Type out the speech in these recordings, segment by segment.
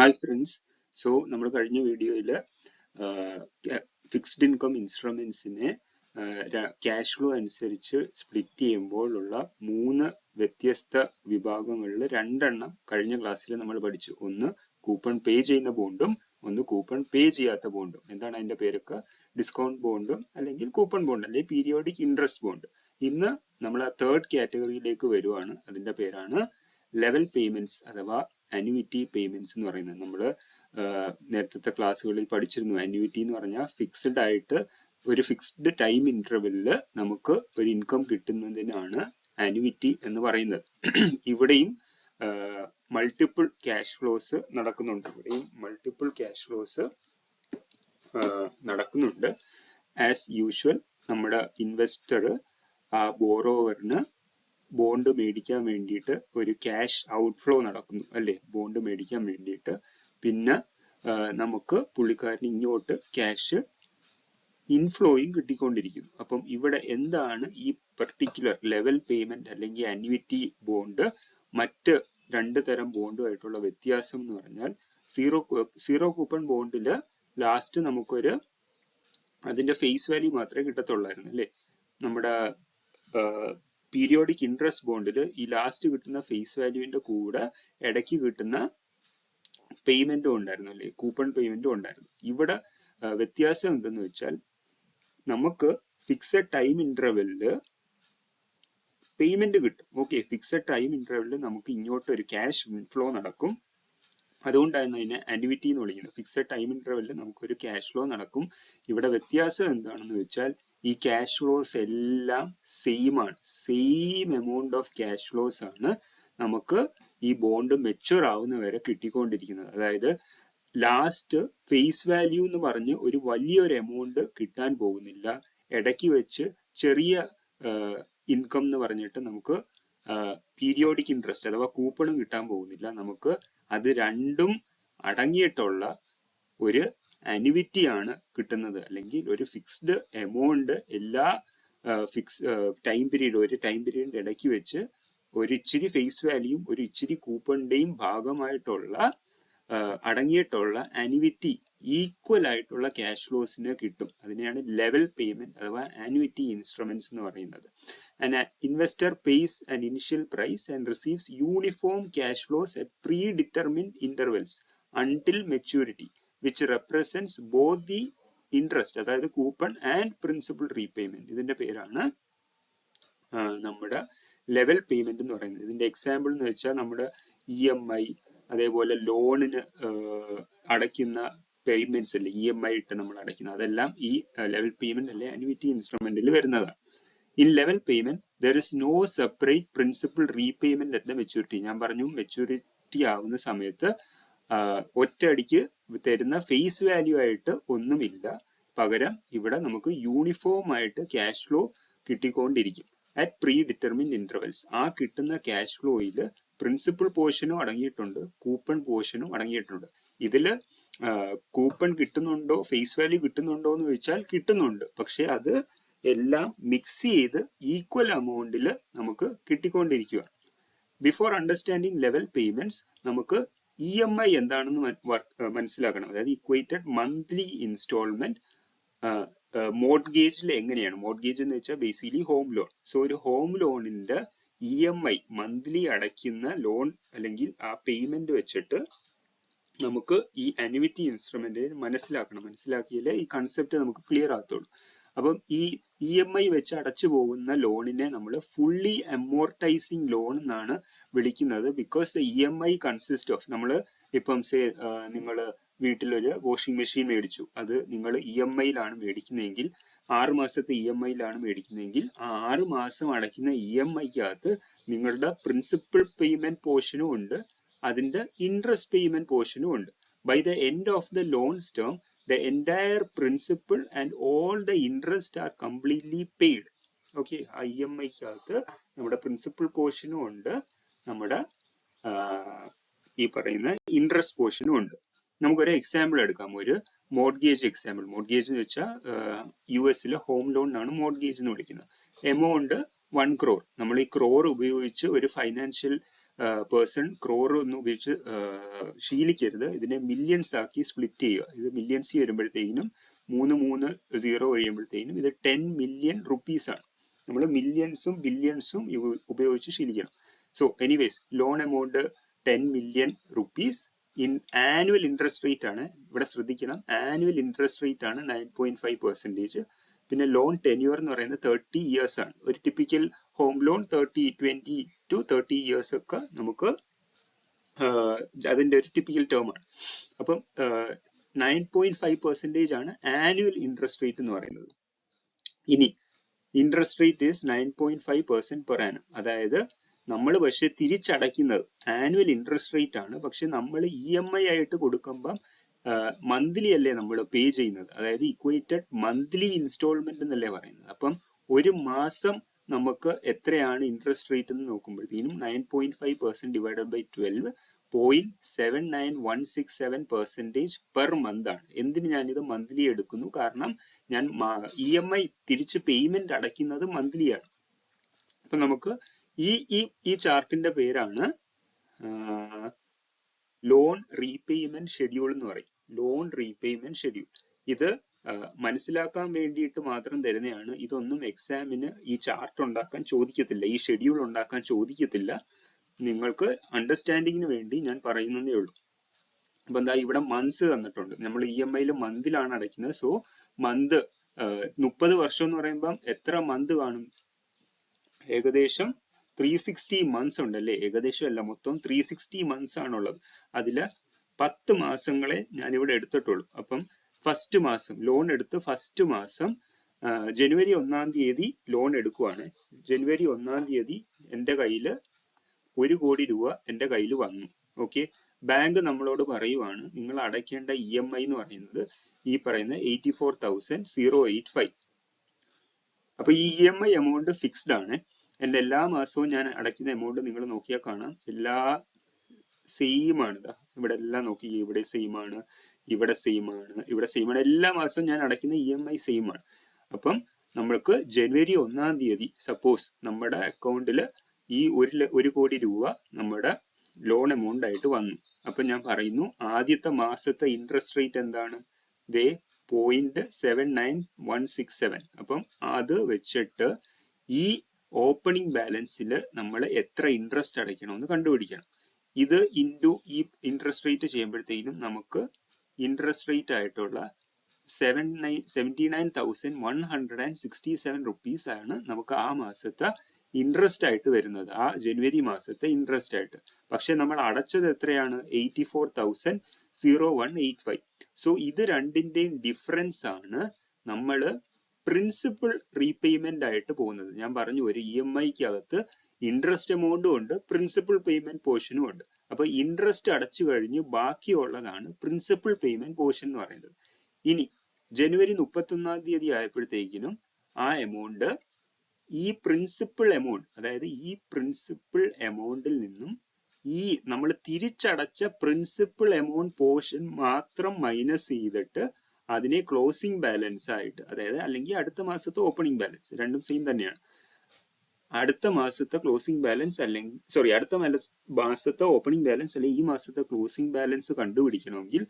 Hi friends. So നമ്മൾ കഴിഞ്ഞ വീഡിയോയിൽ ഫിക്സ്ഡ് ഇൻകം ഇൻസ്ട്രുമെന്റ്സിനെ ക്യാഷ് ഫ്ലോ അനുസരിച്ച് സ്പ്ലിറ്റ് ചെയ്യുമ്പോഴുള്ള 3 വ്യത്യസ്ത വിഭാഗങ്ങളിൽ 2 എണ്ണം കഴിഞ്ഞ ക്ലാസ്സിൽ നമ്മൾ പഠിച്ചു. ഒന്ന് കൂപ്പൺ പേ ചെയ്യുന്ന ബോണ്ടും ഒന്ന് കൂപ്പൺ പേ ചെയ്യാത്ത ബോണ്ടും. എന്താണ് അതിന്റെ പേരൊക്കെ? ഡിസ്കൗണ്ട് ബോണ്ടും അല്ലെങ്കിൽ കൂപ്പൺ ബോണ്ട് അല്ലെങ്കിൽ പീരിയോഡിക് ഇൻട്രസ്റ്റ് ബോണ്ട്. ഇന്ന് നമ്മൾ ആ തേർഡ് കാറ്റഗറിയിലേക്ക് വരുവാണ്. അതിന്റെ പേരാണ് ലെവൽ പേയ്മെന്റ്സ് അഥവാ അന്യൂറ്റി പേയ്മെന്റ്സ് എന്ന് പറയുന്നത്. നമ്മൾ നേരത്തെ ക്ലാസ്സുകളിൽ പഠിച്ചിരുന്നു. അന്യൂറ്റി എന്ന് പറഞ്ഞാൽ ഫിക്സ്ഡ് ആയിട്ട് ഒരു ഫിക്സ്ഡ് ടൈം ഇന്റർവെല്ലില് നമുക്ക് ഒരു ഇൻകം കിട്ടുന്നതിനാണ് അന്യൂറ്റി എന്ന് പറയുന്നത്. ഇവിടെയും മൾട്ടിപ്പിൾ ക്യാഷ് ഫ്ലോസ് നടക്കുന്നുണ്ട്. ആസ് യൂഷ്വൽ നമ്മുടെ ഇൻവെസ്റ്റർ ആ ബോറോവറിന് ബോണ്ട് മേടിക്കാൻ വേണ്ടിയിട്ട് ഒരു ക്യാഷ് ഔട്ട്ഫ്ലോ നടക്കുന്നു അല്ലെ, ബോണ്ട് മേടിക്കാൻ വേണ്ടിയിട്ട്. പിന്നെ നമുക്ക് പുള്ളിക്കാരന് ഇങ്ങോട്ട് ക്യാഷ് ഇൻഫ്ലോയും കിട്ടിക്കൊണ്ടിരിക്കുന്നു. അപ്പം ഇവിടെ എന്താണ് ഈ പെർട്ടിക്കുലർ ലെവൽ പേയ്മെന്റ് അല്ലെങ്കിൽ അന്യൂറ്റി ബോണ്ട് മറ്റ് 2 തരം ബോണ്ടുമായിട്ടുള്ള വ്യത്യാസം എന്ന് പറഞ്ഞാൽ, സീറോ കൂപ്പൺ ബോണ്ടില് ലാസ്റ്റ് നമുക്കൊരു അതിന്റെ ഫേസ് വാല്യൂ മാത്രമേ കിട്ടത്തുള്ളായിരുന്നു അല്ലെ. നമ്മുടെ പീരിയോഡിക് ഇൻട്രസ്റ്റ് ബോണ്ടിൽ ഈ ലാസ്റ്റ് കിട്ടുന്ന ഫേസ് വാല്യൂവിന്റെ കൂടെ ഇടയ്ക്ക് കിട്ടുന്ന പേയ്മെന്റും ഉണ്ടായിരുന്നു അല്ലെ, കൂപ്പൺ പേയ്മെന്റും ഉണ്ടായിരുന്നു. ഇവിടെ വ്യത്യാസം എന്തെന്ന് വെച്ചാൽ, നമുക്ക് ഫിക്സഡ് ടൈം ഇന്റർവെല്ലില് പേയ്മെന്റ് കിട്ടും. ഓക്കെ, ഫിക്സഡ് ടൈം ഇന്റർവെല്ലിൽ നമുക്ക് ഇങ്ങോട്ട് ഒരു ക്യാഷ് ഇൻഫ്ലോ നടക്കും. അതുകൊണ്ടാണ് അതിനെ അന്യൂറ്റി എന്ന് വിളിക്കുന്നത്. ഫിക്സഡ് ടൈം ഇന്റർവെല്ലിൽ നമുക്കൊരു ക്യാഷ് ഫ്ലോ നടക്കും. ഇവിടെ വ്യത്യാസം എന്താണെന്ന് വെച്ചാൽ, ഈ ക്യാഷ് ഫ്ലോസ് എല്ലാം സെയിം ആണ്. Same amount of cash flows ആണ് നമുക്ക് ഈ ബോണ്ട് മെച്യൂർ ആവുന്ന വരെ കിട്ടിക്കൊണ്ടിരിക്കുന്നത്. അതായത് ലാസ്റ്റ് ഫേസ് വാല്യൂ എന്ന് പറഞ്ഞ് ഒരു വലിയൊരു എമൗണ്ട് കിട്ടാൻ പോകുന്നില്ല. ഇടയ്ക്ക് വെച്ച് ചെറിയ ഇൻകം എന്ന് പറഞ്ഞിട്ട് നമുക്ക് പീരിയോഡിക് ഇൻട്രസ്റ്റ് അഥവാ കൂപ്പണും കിട്ടാൻ പോകുന്നില്ല. നമുക്ക് അത് രണ്ടും അടങ്ങിയിട്ടുള്ള ഒരു അന്യൂറ്റി ആണ് കിട്ടുന്നത്. അല്ലെങ്കിൽ ഒരു ഫിക്സ്ഡ് എമൗണ്ട് എല്ലാ ഒരു ടൈം പീരീഡിന്റെ ഇടയ്ക്ക് വെച്ച് ഒരു ഇച്ചിരി ഫേസ് വാല്യൂയും ഒരു ഇച്ചിരി കൂപ്പണിന്റെയും ഭാഗമായിട്ടുള്ള അടങ്ങിയിട്ടുള്ള അന്യൂറ്റി, ഈക്വൽ ആയിട്ടുള്ള ക്യാഷ് ഫ്ലോസിന് കിട്ടും. അതിനെയാണ് ലെവൽ പേയ്മെന്റ് അഥവാ അന്യൂറ്റി ഇൻസ്ട്രുമെന്റ്സ് എന്ന് പറയുന്നത്. An investor pays an initial price and receives uniform cash flows at predetermined intervals until maturity, which represents both the interest, അതായത് കൂപ്പൺ ആൻഡ് പ്രിൻസിപ്പൽ റീപേയ്മെന്റ്. ഇതിന്റെ പേരാണ് നമ്മുടെ ലെവൽ പേയ്മെന്റ് എന്ന് പറയുന്നത്. ഇതിന്റെ എക്സാമ്പിൾ എന്ന് വെച്ചാൽ നമ്മുടെ EMI, അതേപോലെ ലോണിന് അടയ്ക്കുന്ന പേയ്മെന്റ്സ് അല്ലെ, EMI ഇട്ട് നമ്മൾ അടയ്ക്കുന്നത്, അതെല്ലാം ഈ ലെവൽ പേയ്മെന്റ് അല്ലെ അന്യൂറ്റി ഇൻസ്ട്രുമെന്റിൽ വരുന്നതാണ്. In level payment, there is no separate principal repayment at the maturity. ഞാൻ പറഞ്ഞു, മെച്യൂരിറ്റി ആവുന്ന സമയത്ത് ഒറ്റയടിക്ക് തരുന്ന ഫേസ് വാല്യൂ ആയിട്ട് ഒന്നുമില്ല. പകരം ഇവിടെ നമുക്ക് യൂണിഫോം ആയിട്ട് ക്യാഷ് ഫ്ലോ കിട്ടിക്കൊണ്ടിരിക്കും അറ്റ് പ്രീ ഡിറ്റർമിൻഡ് ഇന്റർവെൽസ്. ആ കിട്ടുന്ന ക്യാഷ് ഫ്ലോയിൽ പ്രിൻസിപ്പൽ പോർഷനും അടങ്ങിയിട്ടുണ്ട്, കൂപ്പൺ പോർഷനും അടങ്ങിയിട്ടുണ്ട്. ഇതില് കൂപ്പൺ കിട്ടുന്നുണ്ടോ, ഫേസ് വാല്യൂ കിട്ടുന്നുണ്ടോ എന്ന് ചോദിച്ചാൽ കിട്ടുന്നുണ്ട്. പക്ഷെ അത് എല്ലാം മിക്സ് ചെയ്ത് ഈക്വൽ എമൗണ്ടിൽ നമുക്ക് കിട്ടിക്കൊണ്ടിരിക്കുകയാണ്. ബിഫോർ അണ്ടർസ്റ്റാൻഡിങ് ലെവൽ പേയ്മെന്റ്സ്, നമുക്ക് EMI എന്താണെന്ന് മനസ്സിലാക്കണം. അതായത് ഇക്വേറ്റഡ് മന്ത്ലി ഇൻസ്റ്റാൾമെന്റ്. മോർട്ട്ഗേജിൽ എങ്ങനെയാണ്? മോർട്ട്ഗേജ് എന്ന് വെച്ചാൽ ബേസിക്കലി ഹോം ലോൺ. സോ ഒരു ഹോം ലോണിന്റെ EMI മന്ത്ലി അടയ്ക്കുന്ന ലോൺ അല്ലെങ്കിൽ ആ പേയ്മെന്റ് വെച്ചിട്ട് നമുക്ക് ഈ അന്യൂറ്റി ഇൻസ്ട്രുമെന്റ് മനസ്സിലാക്കണം. മനസ്സിലാക്കിയാലേ ഈ കൺസെപ്റ്റ് നമുക്ക് ക്ലിയർ ആകത്തുള്ളൂ. അപ്പം ഈ EMI വെച്ച് അടച്ചു പോകുന്ന ലോണിനെ നമ്മൾ ഫുള്ളി അമോർട്ടൈസിങ് ലോൺ എന്നാണ് വിളിക്കുന്നത്. Because the EMI consist of, നമ്മൾ ഇപ്പം നിങ്ങൾ വീട്ടിലൊരു വാഷിംഗ് മെഷീൻ മേടിച്ചു, അത് നിങ്ങൾ EMI-യിലാണ് മേടിക്കുന്നതെങ്കിൽ, 6 മാസത്തെ EMI-യിലാണ് മേടിക്കുന്നതെങ്കിൽ, ആ 6 മാസം അടയ്ക്കുന്ന EMI-ക്കകത്ത് നിങ്ങളുടെ പ്രിൻസിപ്പൽ പേയ്മെന്റ് പോർഷനും ഉണ്ട്, അതിന്റെ ഇൻട്രസ്റ്റ് പേയ്മെന്റ് പോർഷനും ഉണ്ട്. By the end of the loans term, the entire principal and all the interest are completely paid. Okay, ആ EMI-ക്കകത്ത് നമ്മുടെ പ്രിൻസിപ്പൽ പോർഷനും ഉണ്ട്, നമ്മുടെ ഈ പറയുന്ന ഇൻട്രസ്റ്റ് പോർഷനും ഉണ്ട്. നമുക്കൊരു എക്സാമ്പിൾ എടുക്കാം, ഒരു മോർട്ട്ഗേജ് എക്സാമ്പിൾ. മോർട്ട്ഗേജ് എന്ന് വെച്ചാൽ US-ലെ ഹോം ലോണിനാണ് മോർട്ട്ഗേജ് എന്ന് വിളിക്കുന്നത്. Amount 1 crore. നമ്മൾ ഈ ക്രോർ ഉപയോഗിച്ച് ഒരു ഫൈനാൻഷ്യൽ പേഴ്സൺ ക്രോർ ഒന്നും ഉപയോഗിച്ച് ശീലിക്കരുത്. ഇതിനെ മില്യൺസ് ആക്കി സ്പ്ലിറ്റ് ചെയ്യുക. ഇത് മില്യൺസ് വരുമ്പോഴത്തേക്കിനും 3 0 കഴിയുമ്പോഴത്തേക്കിനും ഇത് 10 million rupees ആണ്. നമ്മൾ മില്യൺസും ബില്യൺസും ഉപയോഗിച്ച് ശീലിക്കണം. So anyways loan amount 10 million rupees in annual interest rate ആണ്. ഇവിടെ ശ്രദ്ധിക്കണം, ആനുവൽ ഇൻട്രസ്റ്റ് റേറ്റ് ആണ് 9.5%. പിന്നെ ലോൺ ടെന്യൂർ എന്ന് പറയുന്നത് 30 years ആണ്. ഒരു typical home loan 20 to 30 years ഒക്കെ നമുക്ക് അതിന്റെ ഒരു ടിപ്പിക്കൽ ടേം ആണ്. അപ്പം 9.5% ആണ് ആനുവൽ ഇൻട്രസ്റ്റ് റേറ്റ് എന്ന് പറയുന്നത്. ഇനി interest rate is 9.5% per annum. അതായത് നമ്മൾ പക്ഷെ തിരിച്ചടയ്ക്കുന്നത് ആനുവൽ ഇൻട്രസ്റ്റ് റേറ്റ് ആണ്. പക്ഷെ നമ്മൾ EMI ആയിട്ട് കൊടുക്കുമ്പം മന്ത്ലി അല്ലേ നമ്മൾ പേ ചെയ്യുന്നത്. അതായത് ഇക്വേറ്റഡ് മന്ത്ലി ഇൻസ്റ്റാൾമെന്റ് എന്നല്ലേ പറയുന്നത്. അപ്പം ഒരു മാസം നമുക്ക് എത്രയാണ് ഇൻട്രസ്റ്റ് റേറ്റ് എന്ന് നോക്കുമ്പോഴത്തേനും 9.5% ഡിവൈഡഡ് ബൈ 12 0.79167% പെർ മന്ത് ആണ്. എന്തിന് ഞാനിത് മന്ത്ലി എടുക്കുന്നു? കാരണം ഞാൻ EMI തിരിച്ച് പേയ്മെന്റ് അടയ്ക്കുന്നത് മന്ത്ലി ആണ്. അപ്പൊ നമുക്ക് ഈ ചാർട്ടിന്റെ പേരാണ് ലോൺ റീപേയ്മെന്റ് ഷെഡ്യൂൾ എന്ന് പറയും. Loan repayment schedule. ഇത് മനസ്സിലാക്കാൻ വേണ്ടിയിട്ട് മാത്രം തരുന്നതാണ്. ഇതൊന്നും എക്സാമിന് ഈ ചാർട്ട് ഉണ്ടാക്കാൻ ചോദിക്കത്തില്ല, ഈ ഷെഡ്യൂൾ ഉണ്ടാക്കാൻ ചോദിക്കത്തില്ല. നിങ്ങൾക്ക് അണ്ടർസ്റ്റാൻഡിങ്ങിന് വേണ്ടി ഞാൻ പറയുന്നതേ ഉള്ളൂ. അപ്പൊ എന്താ ഇവിടെ മന്ത്സ് തന്നിട്ടുണ്ട്. നമ്മൾ EMI മന്തിലാണ് അടയ്ക്കുന്നത്. സോ മന്ത് 30 വർഷം എന്ന് പറയുമ്പം എത്ര മന്ത് കാണും? ഏകദേശം 360 months ഉണ്ടല്ലേ? ഏകദേശം അല്ല, മൊത്തം 360 months ആണുള്ളത്. അതില് 10 മാസങ്ങളെ ഞാനിവിടെ എടുത്തിട്ടുള്ളൂ. അപ്പം ഫസ്റ്റ് മാസം ലോൺ എടുത്ത് ഫസ്റ്റ് മാസം ജനുവരി 1-ാം തീയതി ലോൺ എടുക്കുവാണ്. ജനുവരി 1-ാം തീയതി എൻ്റെ കയ്യിൽ 1 കോടി രൂപ എൻ്റെ കയ്യിൽ വന്നു. ഓക്കെ, ബാങ്ക് നമ്മളോട് പറയുവാണ് നിങ്ങൾ അടയ്ക്കേണ്ട EMI എന്ന് പറയുന്നത് ഈ പറയുന്ന 84,085. അപ്പൊ ഈ EMI എമൗണ്ട് ഫിക്സ്ഡ് ആണ്. എൻ്റെ എല്ലാ മാസവും ഞാൻ അടയ്ക്കുന്ന എമൗണ്ട് നിങ്ങൾ നോക്കിയാൽ കാണാം, എല്ലാ സെയിം ആണ്. ഇവിടെ എല്ലാം നോക്കി, ഇവിടെ സെയിം ആണ്, ഇവിടെ സെയിം ആണ്, ഇവിടെ സെയിം ആണ്. എല്ലാ മാസവും ഞാൻ അടയ്ക്കുന്ന EMI സെയിം ആണ്. അപ്പം നമ്മൾക്ക് ജനുവരി 1-ാം തീയതി സപ്പോസ് നമ്മുടെ അക്കൗണ്ടിൽ ഈ 1 കോടി രൂപ നമ്മുടെ ലോൺ എമൗണ്ട് ആയിട്ട് വന്നു. അപ്പൊ ഞാൻ പറയുന്നു ആദ്യത്തെ മാസത്തെ ഇൻട്രസ്റ്റ് റേറ്റ് എന്താണ്? 0.79167. അപ്പം അത് വെച്ചിട്ട് ഈ ഓപ്പണിംഗ് ബാലൻസിൽ നമ്മൾ എത്ര ഇൻട്രസ്റ്റ് അടയ്ക്കണമെന്ന് കണ്ടുപിടിക്കണം. ഇത് ഇൻറ്റു ഈ ഇൻട്രസ്റ്റ് റേറ്റ് ചെയ്യുമ്പോഴത്തേക്കും നമുക്ക് ഇൻട്രസ്റ്റ് റേറ്റ് ആയിട്ടുള്ള 79,167 rupees ആണ് നമുക്ക് ആ മാസത്തെ ഇൻട്രസ്റ്റ് ആയിട്ട് വരുന്നത്, ആ ജനുവരി മാസത്തെ ഇൻട്രസ്റ്റ് ആയിട്ട്. പക്ഷെ നമ്മൾ അടച്ചത് എത്രയാണ്? 84,0185. സോ ഇത് രണ്ടിന്റെയും ഡിഫറൻസ് ആണ് നമ്മൾ പ്രിൻസിപ്പൽ റീപേയ്മെന്റ് ആയിട്ട് പോകുന്നത്. ഞാൻ പറഞ്ഞു ഒരു EMI-ക്കകത്ത് ഇൻട്രസ്റ്റ് എമൗണ്ടും ഉണ്ട്, പ്രിൻസിപ്പൽ പേയ്മെന്റ് പോർഷനും ഉണ്ട്. അപ്പൊ ഇൻട്രസ്റ്റ് അടച്ചു കഴിഞ്ഞ് ബാക്കിയുള്ളതാണ് പ്രിൻസിപ്പൽ പേയ്മെന്റ് പോർഷൻ എന്ന് പറയുന്നത്. ഇനി ജനുവരി 31-ാം തീയതി ആയപ്പോഴത്തേക്കിനും ആ എമൗണ്ട് ഈ പ്രിൻസിപ്പൽ എമൗണ്ട്, അതായത് ഈ പ്രിൻസിപ്പൽ എമൗണ്ടിൽ നിന്നും ഈ നമ്മൾ തിരിച്ചടച്ച പ്രിൻസിപ്പൽ എമൗണ്ട് പോർഷൻ മാത്രം മൈനസ് ചെയ്തിട്ട് അതിനെ ക്ലോസിംഗ് ബാലൻസ് ആയിട്ട്, അതായത് അല്ലെങ്കിൽ അടുത്ത മാസത്തെ ഓപ്പണിംഗ് ബാലൻസ്, രണ്ടും സെയിം തന്നെയാണ്. അടുത്ത മാസത്തെ ക്ലോസിംഗ് ബാലൻസ് അല്ലെങ്കിൽ അടുത്ത മാസത്തെ ഓപ്പണിംഗ് ബാലൻസ് അല്ലെങ്കിൽ ഈ മാസത്തെ ക്ലോസിംഗ് ബാലൻസ് കണ്ടുപിടിക്കണമെങ്കിൽ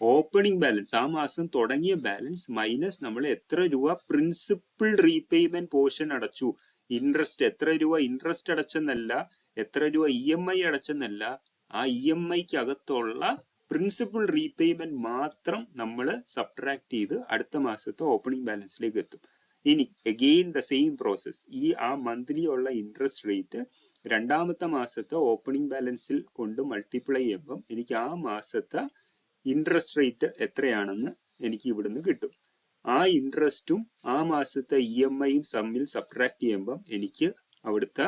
ഓപ്പണിംഗ് ബാലൻസ്, ആ മാസം തുടങ്ങിയ ബാലൻസ് മൈനസ് നമ്മൾ എത്ര രൂപ പ്രിൻസിപ്പൽ റീപേയ്മെന്റ് പോർഷൻ അടച്ചു, ഇൻട്രസ്റ്റ് എത്ര രൂപ ഇൻട്രസ്റ്റ് അടച്ചെന്നല്ല, എത്ര രൂപ EMI അടച്ചെന്നല്ല, ആ EMI-ക്ക് അകത്തുള്ള പ്രിൻസിപ്പൽ റീപേയ്മെന്റ് മാത്രം നമ്മൾ സബ്ട്രാക്ട് ചെയ്ത് അടുത്ത മാസത്തെ ഓപ്പണിംഗ് ബാലൻസിലേക്ക് എത്തും. ഇനി അഗെയിൻ ദ സെയിം പ്രോസസ്. ആ മന്ത്ലി ഉള്ള ഇൻട്രസ്റ്റ് റേറ്റ് രണ്ടാമത്തെ മാസത്തെ ഓപ്പണിംഗ് ബാലൻസിൽ കൊണ്ട് മൾട്ടിപ്ലൈ ചെയ്യുമ്പം എനിക്ക് ആ മാസത്തെ ഇൻട്രസ്റ്റ് റേറ്റ് എത്രയാണെന്ന് എനിക്ക് ഇവിടുന്ന് കിട്ടും. ആ ഇൻട്രസ്റ്റും ആ മാസത്തെ EMI-യും തമ്മിൽ സബ്ട്രാക്ട് ചെയ്യുമ്പം എനിക്ക് അവിടുത്തെ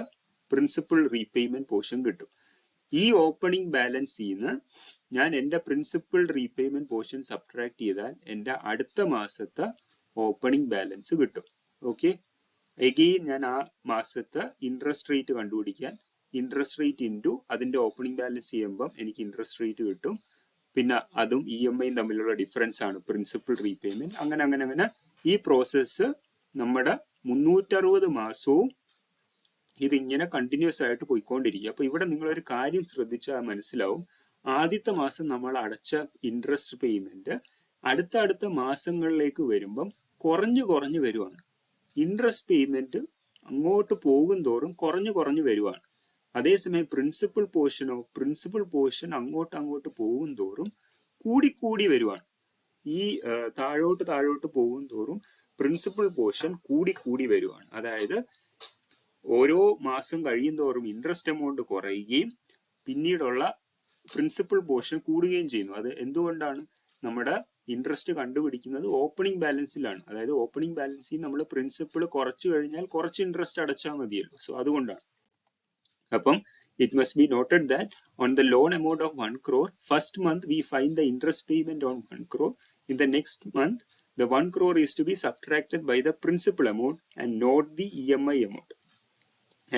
പ്രിൻസിപ്പൽ റീപേയ്മെന്റ് പോർഷൻ കിട്ടും. ഈ ഓപ്പണിംഗ് ബാലൻസിൽ നിന്ന് ഞാൻ എൻ്റെ പ്രിൻസിപ്പൽ റീപേയ്മെന്റ് പോർഷൻ സബ്ട്രാക്ട് ചെയ്താൽ എൻ്റെ അടുത്ത മാസത്തെ ഓപ്പണിംഗ് ബാലൻസ് കിട്ടും. ഓക്കെ, എഗെയിൻ ഞാൻ ആ മാസത്തെ ഇൻട്രസ്റ്റ് റേറ്റ് കണ്ടുപിടിക്കാൻ ഇൻട്രസ്റ്റ് റേറ്റ് ഇൻറ്റു അതിന്റെ ഓപ്പണിംഗ് ബാലൻസ് ചെയ്യുമ്പം എനിക്ക് ഇൻട്രസ്റ്റ് റേറ്റ് കിട്ടും. പിന്നെ അതും EMI-യും തമ്മിലുള്ള ഡിഫറൻസ് ആണ് പ്രിൻസിപ്പൽ റീപേയ്മെന്റ്. അങ്ങനെ ഈ പ്രോസസ്സ് നമ്മുടെ 360 മാസവും ഇതിങ്ങനെ കണ്ടിന്യൂസ് ആയിട്ട് പോയിക്കൊണ്ടിരിക്കും. അപ്പൊ ഇവിടെ നിങ്ങൾ ഒരു കാര്യം ശ്രദ്ധിച്ചാൽ മനസ്സിലാവും, ആദ്യത്തെ മാസം നമ്മൾ അടച്ച ഇൻട്രസ്റ്റ് പേയ്മെന്റ് അടുത്ത മാസങ്ങളിലേക്ക് വരുമ്പം കുറഞ്ഞു വരുവാണ്. ഇൻട്രസ്റ്റ് പേയ്മെന്റ് അങ്ങോട്ട് പോകും തോറും കുറഞ്ഞു വരുവാണ്. അതേസമയം പ്രിൻസിപ്പൽ പോർഷൻ അങ്ങോട്ട് പോകും തോറും കൂടി വരുവാണ്. ഈ താഴോട്ട് പോകും തോറും പ്രിൻസിപ്പൽ പോർഷൻ കൂടി വരുവാണ്. അതായത് ഓരോ മാസം കഴിയും തോറും ഇൻട്രസ്റ്റ് എമൗണ്ട് കുറയുകയും പിന്നീടുള്ള പ്രിൻസിപ്പൽ പോർഷൻ കൂടുകയും ചെയ്യുന്നു. അത് എന്തുകൊണ്ടാണ്? നമ്മുടെ ഇൻട്രസ്റ്റ് കണ്ടുപിടിക്കുന്നത് ഓപ്പണിംഗ് ബാലൻസിലാണ്. അതായത് ഓപ്പണിംഗ് ബാലൻസിൽ നമ്മൾ പ്രിൻസിപ്പൽ കുറച്ചു കഴിഞ്ഞാൽ കുറച്ച് ഇൻട്രസ്റ്റ് അടച്ചാൽ മതിയല്ലോ. സോ അതുകൊണ്ടാണ്. അപ്പം it must be noted that on the loan amount of 1 crore, first month we find the interest payment on 1 crore. In the next month, the 1 crore is to be subtracted by the principal amount and not the EMI amount.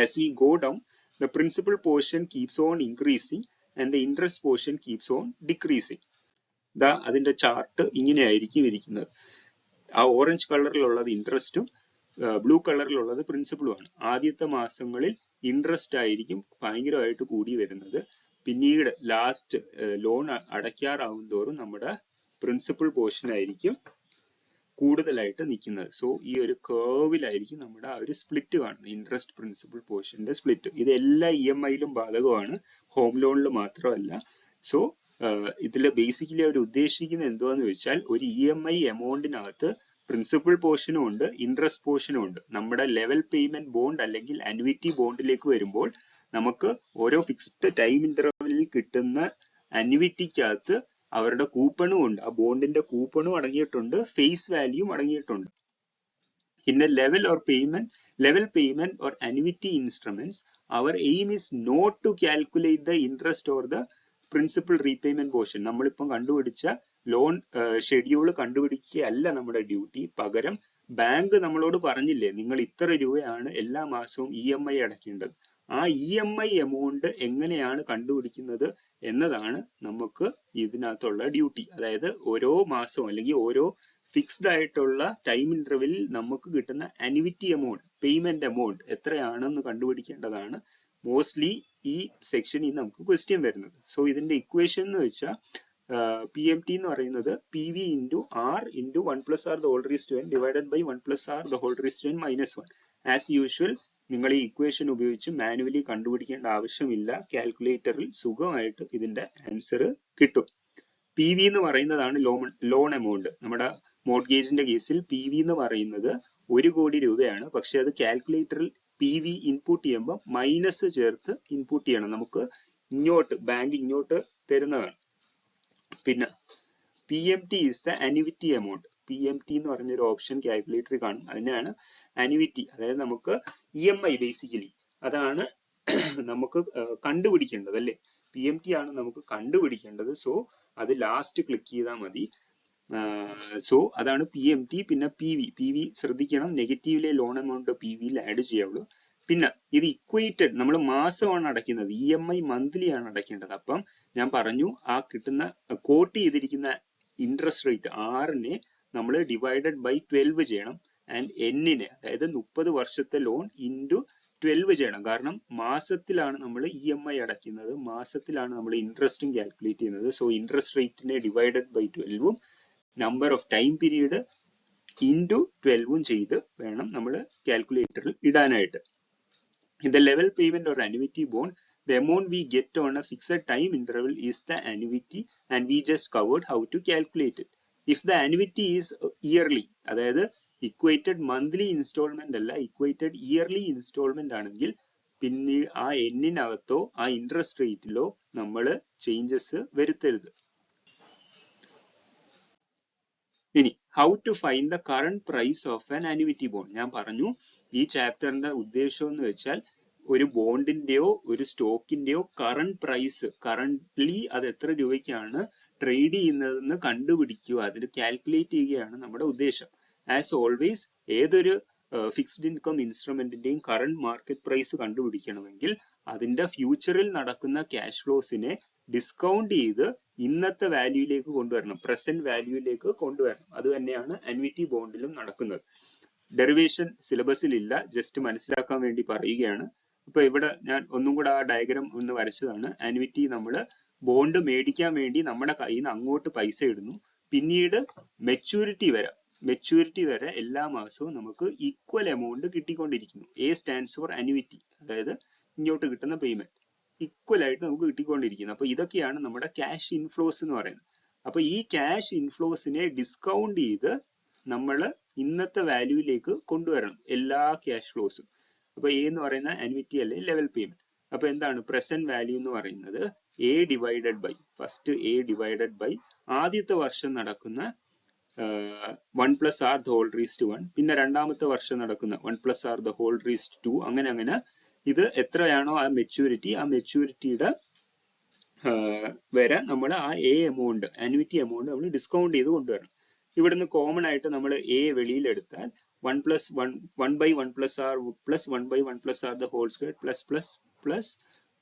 As we go down, the principal portion keeps on increasing and the interest portion keeps on decreasing. അതിന്റെ chart ഇങ്ങനെയായിരിക്കും ഇരിക്കുന്നത്. ആ orange കളറിലുള്ളത് ഇൻട്രസ്റ്റും blue കളറിലുള്ളത് പ്രിൻസിപ്പളുമാണ്. ആദ്യത്തെ മാസങ്ങളിൽ interest ആയിരിക്കും ഭയങ്കരമായിട്ട് കൂടി വരുന്നത്. പിന്നീട് ലാസ്റ്റ് ലോൺ അടയ്ക്കാറാവും തോറും നമ്മുടെ പ്രിൻസിപ്പൽ പോർഷൻ ആയിരിക്കും കൂടുതലായിട്ട് നിൽക്കുന്നത്. സോ ഈ ഒരു കേർവിലായിരിക്കും നമ്മുടെ ആ ഒരു സ്പ്ലിറ്റ് കാണുന്നത്, ഇൻട്രസ്റ്റ് പ്രിൻസിപ്പൽ പോർഷന്റെ സ്പ്ലിറ്റ്. ഇത് എല്ലാ EMI-ലും ബാധകമാണ്, ഹോം ലോണിൽ മാത്രമല്ല. സോ ഇതിൽ ബേസിക്കലി അവർ ഉദ്ദേശിക്കുന്നത് എന്തുവാന്ന് ചോദിച്ചാൽ, ഒരു EMI എമൗണ്ടിനകത്ത് പ്രിൻസിപ്പൽ പോർഷനും ഉണ്ട്, ഇൻട്രസ്റ്റ് പോർഷനും ഉണ്ട്. നമ്മുടെ ലെവൽ പേയ്മെന്റ് ബോണ്ട് അല്ലെങ്കിൽ അന്വിറ്റി ബോണ്ടിലേക്ക് വരുമ്പോൾ നമുക്ക് ഓരോ ഫിക്സ്ഡ് ടൈം ഇന്റർവെല്ലിൽ കിട്ടുന്ന അന്വിറ്റിക്കകത്ത് അവരുടെ കൂപ്പണും ഉണ്ട്. ആ ബോണ്ടിന്റെ കൂപ്പണും അടങ്ങിയിട്ടുണ്ട്, ഫേസ് വാല്യൂയും അടങ്ങിയിട്ടുണ്ട്. In a level payment or annuity instruments, our aim is not to calculate the interest or the principal repayment portion. നമ്മളിപ്പം കണ്ടുപിടിച്ച ലോൺ ഷെഡ്യൂൾ കണ്ടുപിടിക്കുകയല്ല നമ്മുടെ ഡ്യൂട്ടി. പകരം ബാങ്ക് നമ്മളോട് പറഞ്ഞില്ലേ, നിങ്ങൾ ഇത്ര രൂപയാണ് എല്ലാ മാസവും EMI അടയ്ക്കേണ്ടത്. ആ EMI എമൗണ്ട് എങ്ങനെയാണ് കണ്ടുപിടിക്കുന്നത് എന്നതാണ് നമുക്ക് ഇതിനകത്തുള്ള ഡ്യൂട്ടി. അതായത് ഓരോ മാസവും അല്ലെങ്കിൽ ഓരോ ഫിക്സ്ഡ് ആയിട്ടുള്ള ടൈം ഇന്റർവെല്ലിൽ നമുക്ക് കിട്ടുന്ന അന്വിറ്റി എമൗണ്ട്, പേയ്മെന്റ് എമൗണ്ട് എത്രയാണെന്ന് കണ്ടുപിടിക്കേണ്ടതാണ് മോസ്റ്റ്ലി ഈ സെക്ഷനിൽ നമുക്ക് ക്വസ്റ്റ്യൻ വരുന്നത്. സോ ഇതിന്റെ ഇക്വേഷൻ എന്ന് വെച്ചാൽ PMT എന്ന് പറയുന്നത് PV into R into 1 plus R the whole raised to n divided by 1 plus R the whole raised to n minus 1. As usual നിങ്ങൾ ഈ ഇക്വേഷൻ ഉപയോഗിച്ച് മാനുവലി കണ്ടുപിടിക്കേണ്ട ആവശ്യമില്ല. കാൽക്കുലേറ്ററിൽ സുഖമായിട്ട് ഇതിന്റെ ആൻസർ കിട്ടും. PV എന്ന് പറയുന്നതാണ് ലോൺ എമൗണ്ട്. നമ്മുടെ മോർഗേജിന്റെ കേസിൽ PV എന്ന് പറയുന്നത് 1 കോടി രൂപയാണ്. പക്ഷെ അത് കാൽക്കുലേറ്ററിൽ PV ഇൻപുട്ട് ചെയ്യുമ്പോൾ മൈനസ് ചേർത്ത് ഇൻപുട്ട് ചെയ്യണം. നമുക്ക് ബാങ്ക് ഇങ്ങോട്ട് തരുന്നതാണ്. പിന്നെ PMT is the annuity amount. PMT എന്ന് പറഞ്ഞൊരു ഓപ്ഷൻ കാൽക്കുലേറ്ററിൽ കാണും. അതിനാണ് annuity. അതായത് നമുക്ക് EMI ബേസിക്കലി അതാണ് നമുക്ക് കണ്ടുപിടിക്കേണ്ടത് അല്ലേ. PMT ആണ് നമുക്ക് കണ്ടുപിടിക്കേണ്ടത്. സോ അത് ലാസ്റ്റ് ക്ലിക്ക് ചെയ്താൽ മതി. സോ അതാണ് PMT. പിന്നെ PV ശ്രദ്ധിക്കണം, നെഗറ്റീവിലെ ലോൺ എമൗണ്ട് PV-യിൽ ആഡ് ചെയ്യാവുള്ളൂ. പിന്നെ ഇത് ഇക്വേറ്റഡ്, നമ്മൾ മാസമാണ് അടയ്ക്കുന്നത്, EMI മന്ത്ലി ആണ് അടയ്ക്കേണ്ടത്. അപ്പം ഞാൻ പറഞ്ഞു, ആ കിട്ടുന്ന കോട്ട് ചെയ്തിരിക്കുന്ന ഇൻട്രസ്റ്റ് റേറ്റ് R-നെ നമ്മൾ ഡിവൈഡഡ് ബൈ 12 ചെയ്യണം. ആൻഡ് N-നെ, അതായത് 30 വർഷത്തെ ലോൺ ഇൻറ്റു 12 ചെയ്യണം. കാരണം മാസത്തിലാണ് നമ്മൾ EMI അടയ്ക്കുന്നത്, മാസത്തിലാണ് നമ്മൾ ഇൻട്രസ്റ്റും കാൽക്കുലേറ്റ് ചെയ്യുന്നത്. സോ ഇൻട്രസ്റ്റ് റേറ്റിനെ ഡിവൈഡഡ് ബൈ 12ഉം number of time period into 12ഉം ചെയ്ത് വേണം നമ്മൾ കാൽക്കുലേറ്ററിൽ ഇടാനായിട്ട്. In the level payment or annuity bond, the amount we get on a fixed time interval is the annuity, and we just covered how to calculate it. If the annuity is yearly, അതായത് equated monthly installment അല്ല, equated yearly installment ആണെങ്കിൽ പിന്നെ ആ N-നകത്തോ ആ interest റേറ്റിലോ നമ്മൾ changes വരുത്തരുത്. ഇനി how to find the current price of an annuity bond. ഞാൻ പറഞ്ഞു, ഈ ചാപ്റ്ററിന്റെ ഉദ്ദേശം എന്ന് വെച്ചാൽ ഒരു ബോണ്ടിന്റെയോ ഒരു സ്റ്റോക്കിന്റെയോ കറന്റ് പ്രൈസ്, കറന്റ്ലി അത് എത്ര രൂപയ്ക്കാണ് ട്രേഡ് ചെയ്യുന്നതെന്ന് കണ്ടുപിടിക്കുക, അതിന് കാൽക്കുലേറ്റ് ചെയ്യുകയാണ് നമ്മുടെ ഉദ്ദേശം. ആസ് ഓൾവേസ് ഏതൊരു ഫിക്സ്ഡ് ഇൻകം ഇൻസ്ട്രുമെന്റിന്റെയും കറന്റ് മാർക്കറ്റ് പ്രൈസ് കണ്ടുപിടിക്കണമെങ്കിൽ അതിന്റെ ഫ്യൂച്ചറിൽ നടക്കുന്ന ക്യാഷ് ഫ്ലോസിനെ ഡിസ്കൗണ്ട് ചെയ്ത് ഇന്നത്തെ വാല്യൂയിലേക്ക് കൊണ്ടുവരണം, പ്രസന്റ് വാല്യൂയിലേക്ക് കൊണ്ടുവരണം. അത് തന്നെയാണ് അന്വിറ്റി ബോണ്ടിലും നടക്കുന്നത്. ഡെറിവേഷൻ സിലബസിൽ ഇല്ല, ജസ്റ്റ് മനസ്സിലാക്കാൻ വേണ്ടി പറയുകയാണ്. അപ്പൊ ഇവിടെ ഞാൻ ഒന്നും കൂടെ ആ ഡയഗ്രാം ഒന്ന് വരച്ചതാണ്. ആനുവിറ്റി നമ്മൾ ബോണ്ട് മേടിക്കാൻ വേണ്ടി നമ്മുടെ കയ്യിൽ നിന്ന് അങ്ങോട്ട് പൈസ ഇടുന്നു, പിന്നീട് മെച്യൂരിറ്റി വരെ എല്ലാ മാസവും നമുക്ക് ഈക്വൽ എമൗണ്ട് കിട്ടിക്കൊണ്ടിരിക്കുന്നു. എ സ്റ്റാൻഡ്സ് ഫോർ ആനുവിറ്റി, അതായത് ഇങ്ങോട്ട് കിട്ടുന്ന പേയ്മെന്റ് ഈക്വൽ ആയിട്ട് നമുക്ക് കിട്ടിക്കൊണ്ടിരിക്കുന്നു. അപ്പൊ ഇതൊക്കെയാണ് നമ്മുടെ ക്യാഷ് ഇൻഫ്ലോസ് എന്ന് പറയുന്നത്. അപ്പൊ ഈ ക്യാഷ് ഇൻഫ്ലോസിനെ ഡിസ്കൗണ്ട് ചെയ്ത് നമ്മൾ ഇന്നത്തെ വാല്യൂയിലേക്ക് കൊണ്ടുവരണം എല്ലാ ക്യാഷ് ഫ്ലോസും. അപ്പൊ എ എന്ന് പറയുന്ന ആനുവിറ്റി അല്ലെ ലെവൽ പേയ്മെന്റ്. അപ്പൊ എന്താണ് പ്രസന്റ് വാല്യൂ എന്ന് പറയുന്നത്? എ ഡിവൈഡഡ് ബൈ ആദ്യത്തെ വർഷം നടക്കുന്ന 1 + r the whole raised to 1, പിന്നെ രണ്ടാമത്തെ വർഷം നടക്കുന്ന 1 + r the whole raised to 2, അങ്ങനെ ഇത് എത്രയാണോ ആ മെച്യൂരിറ്റിയുടെ വരെ നമ്മൾ ആ എമൗണ്ട് ആനുവിറ്റി എമൗണ്ട് നമ്മൾ ഡിസ്കൗണ്ട് ചെയ്ത് കൊണ്ടുവരണം. ഇവിടുന്ന് കോമൺ ആയിട്ട് നമ്മൾ എ വെളിയിലെടുത്താൽ 1 + 1 + r plus 1 + 1 + r the whole square plus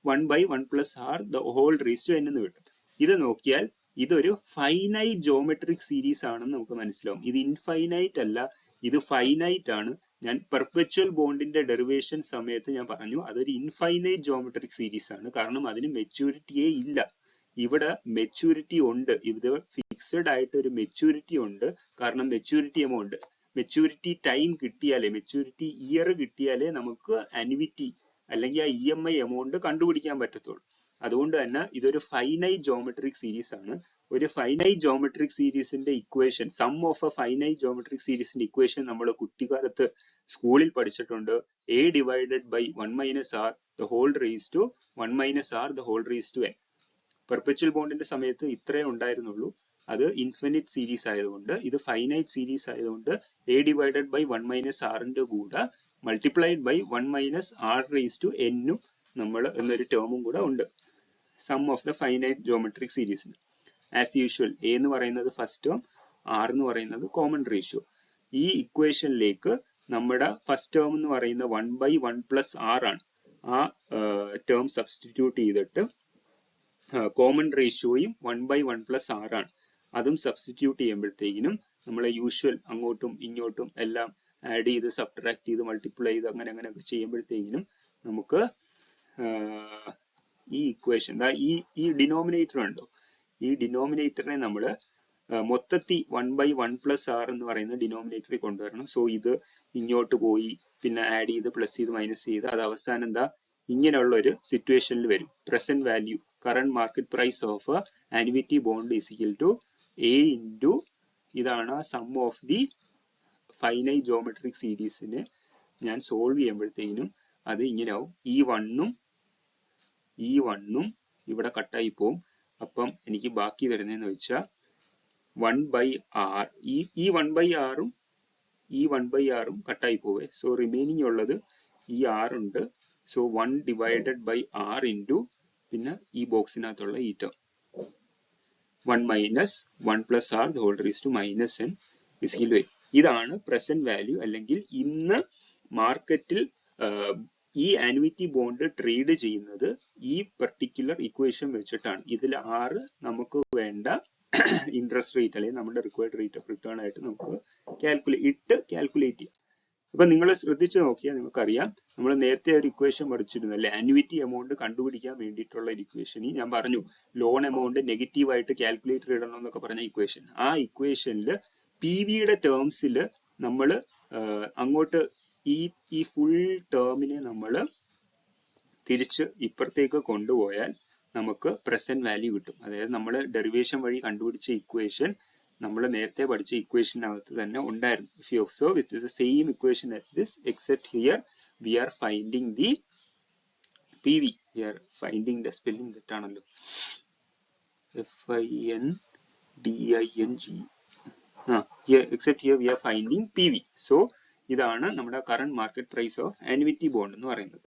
1 / 1 + r the whole raised to n എന്ന് കിട്ടും. ഇത് നോക്കിയാൽ ഇതൊരു ഫൈനൈറ്റ് ജോമെട്രിക് സീരീസ് ആണെന്ന് നമുക്ക് മനസ്സിലാവും. ഇത് ഇൻഫൈനൈറ്റ് അല്ല, ഇത് ഫൈനൈറ്റ് ആണ്. ഞാൻ പെർപെച്വൽ ബോണ്ടിന്റെ ഡെറിവേഷൻ സമയത്ത് ഞാൻ പറഞ്ഞു അതൊരു ഇൻഫൈനൈറ്റ് ജോമെട്രിക് സീരീസ് ആണ്, കാരണം അതിന് മെച്യൂരിറ്റിയേ ഇല്ല. ഇവിടെ മെച്യൂരിറ്റി ഉണ്ട്, ഇത് ഫിക്സഡ് ആയിട്ട് ഒരു മെച്യൂരിറ്റി ഉണ്ട്. കാരണം മെച്യൂരിറ്റി ടൈം കിട്ടിയാലേ, മെച്യൂരിറ്റി ഇയർ കിട്ടിയാലേ നമുക്ക് ആനുവിറ്റി അല്ലെങ്കിൽ ആ EMI എമൗണ്ട് കണ്ടുപിടിക്കാൻ പറ്റത്തുള്ളൂ. അതുകൊണ്ട് തന്നെ ഇതൊരു ഫൈനൈറ്റ് ജോമെട്രിക് സീരീസ് ആണ്. ഒരു ഫൈനൈറ്റ് ജോമെട്രിക് സീരീസിന്റെ equation, sum of A finite geometric സീരീസിന്റെ ഇക്വേഷൻ നമ്മൾ കുട്ടിക്കാലത്ത് സ്കൂളിൽ പഠിച്ചിട്ടുണ്ട്. A divided by 1 - r the whole raised to 1 - r the whole raised to n. Perpetual ബോണ്ടിന്റെ സമയത്ത് ഇത്രേ ഉണ്ടായിരുന്നുള്ളൂ. അത് ഇൻഫിനിറ്റ് സീരീസ് ആയതുകൊണ്ട്, ഇത് ഫൈനൈറ്റ് സീരീസ് ആയതുകൊണ്ട് A ഡിവൈഡഡ് ബൈ 1 - r ന്റെ കൂടെ multiplied by 1 - r raised to n ഉം നമ്മൾ എന്നൊരു ടേമും കൂടെ ഉണ്ട് sum of the finite geometric സീരീസിന്. ആസ് യൂഷ്വൽ എ എന്ന് പറയുന്നത് ഫസ്റ്റ് ടേം, ആർ എന്ന് പറയുന്നത് കോമൺ റേഷ്യോ. ഈ ഇക്വേഷനിലേക്ക് നമ്മുടെ ഫസ്റ്റ് ടേം എന്ന് പറയുന്ന 1/1 + r ആണ്. ആ ടേം സബ്സ്റ്റിറ്റ്യൂട്ട് ചെയ്തിട്ട് കോമൺ റേഷ്യോയും 1/1 + r ആണ്. അതും സബ്സ്റ്റിറ്റ്യൂട്ട് ചെയ്യുമ്പോഴത്തേക്കിനും നമ്മളെ യൂഷ്വൽ അങ്ങോട്ടും ഇങ്ങോട്ടും എല്ലാം ആഡ് ചെയ്ത് സബ്ട്രാക്ട് ചെയ്ത് മൾട്ടിപ്ലൈ ചെയ്ത് അങ്ങനെയൊക്കെ ചെയ്യുമ്പോഴത്തേക്കിനും നമുക്ക് ഈ ഇക്വേഷൻ ഈ ഡിനോമിനേറ്റർ ഉണ്ടോ, ഈ ഡിനോമിനേറ്ററിനെ നമ്മൾ മൊത്തത്തിൽ 1/1 + r എന്ന് പറയുന്ന ഡിനോമിനേറ്ററിൽ കൊണ്ടുവരണം. സോ ഇത് ഇങ്ങോട്ട് പോയി പിന്നെ ആഡ് ചെയ്ത് പ്ലസ് ചെയ്ത് മൈനസ് ചെയ്ത് അത് അവസാനം ഇങ്ങനെയുള്ള ഒരു സിറ്റുവേഷനിൽ വരും. Present value current market price of annuity bond is equal to A into ഇതാണ് sum of the finite geometric സീരീസിനെ ഞാൻ സോൾവ് ചെയ്യുമ്പോഴത്തേക്കിനും അത് ഇങ്ങനെയാവും. ഈ വണ്ണും ഇവിടെ കട്ടായി പോവും. അപ്പം എനിക്ക് ബാക്കി വരുന്നതെന്ന് വെച്ചാൽ 1/r, ഈ 1/r-ഉം ഈ 1/r-ഉം കട്ടായി പോവേ. സോ റിമൈനിങ് ഉള്ളത് ഈ r ഉണ്ട്. So 1 divided by r into പിന്നെ ഈ ബോക്സിനകത്തുള്ള ഈ term 1 - 1 + r the whole raised to -n is equal to. ഇതാണ് പ്രസന്റ് വാല്യൂ, അല്ലെങ്കിൽ ഇന്ന് മാർക്കറ്റിൽ ഈ ആനുവിറ്റി ബോണ്ട് ട്രേഡ് ചെയ്യുന്നത് ഈ പർട്ടിക്കുലർ ഇക്വേഷൻ വെച്ചിട്ടാണ്. ഇതിൽ 6 നമുക്ക് വേണ്ട ഇൻട്രസ്റ്റ് റേറ്റ് അല്ലെങ്കിൽ നമ്മുടെ റിക്വയർഡ് റേറ്റ് ഓഫ് റിട്ടേൺ ആയിട്ട് നമുക്ക് കാൽക്കുലേറ്റ് ചെയ്യാം. അപ്പൊ നിങ്ങൾ ശ്രദ്ധിച്ചു നോക്കിയാൽ നിങ്ങൾക്കറിയാം, നമ്മൾ നേരത്തെ ഒരു ഇക്വേഷൻ പഠിച്ചിരുന്നു അല്ലെ, ആനുവിറ്റി എമൗണ്ട് കണ്ടുപിടിക്കാൻ വേണ്ടിയിട്ടുള്ള ഒരു ഇക്വേഷൻ. ഞാൻ പറഞ്ഞു ലോൺ എമൗണ്ട് നെഗറ്റീവ് ആയിട്ട് കാൽക്കുലേറ്റർ ഇടണം എന്നൊക്കെ പറഞ്ഞ ഇക്വേഷൻ. ആ ഇക്വേഷനിൽ PVയുടെ ടേംസിൽ നമ്മൾ അങ്ങോട്ട് ഈ ഫുൾ ടേമിനെ നമ്മൾ തിരിച്ച് ഇപ്പുറത്തേക്ക് കൊണ്ടുപോയാൽ നമുക്ക് പ്രസന്റ് വാല്യൂ കിട്ടും. അതായത് നമ്മൾ ഡെറിവേഷൻ വഴി കണ്ടുപിടിച്ച ഇക്വേഷൻ നമ്മൾ നേരത്തെ പഠിച്ച ഇക്വേഷനകത്ത് തന്നെ ഉണ്ടായിരുന്നു. If you observe, it is the same equation as this, except here we are finding the PV. We are finding the spelling തെറ്റാണല്ലോ, FINDING. Except here we are finding PV. So ഇതാണ് നമ്മുടെ current market price of annuity bond എന്ന് പറയുന്നത്.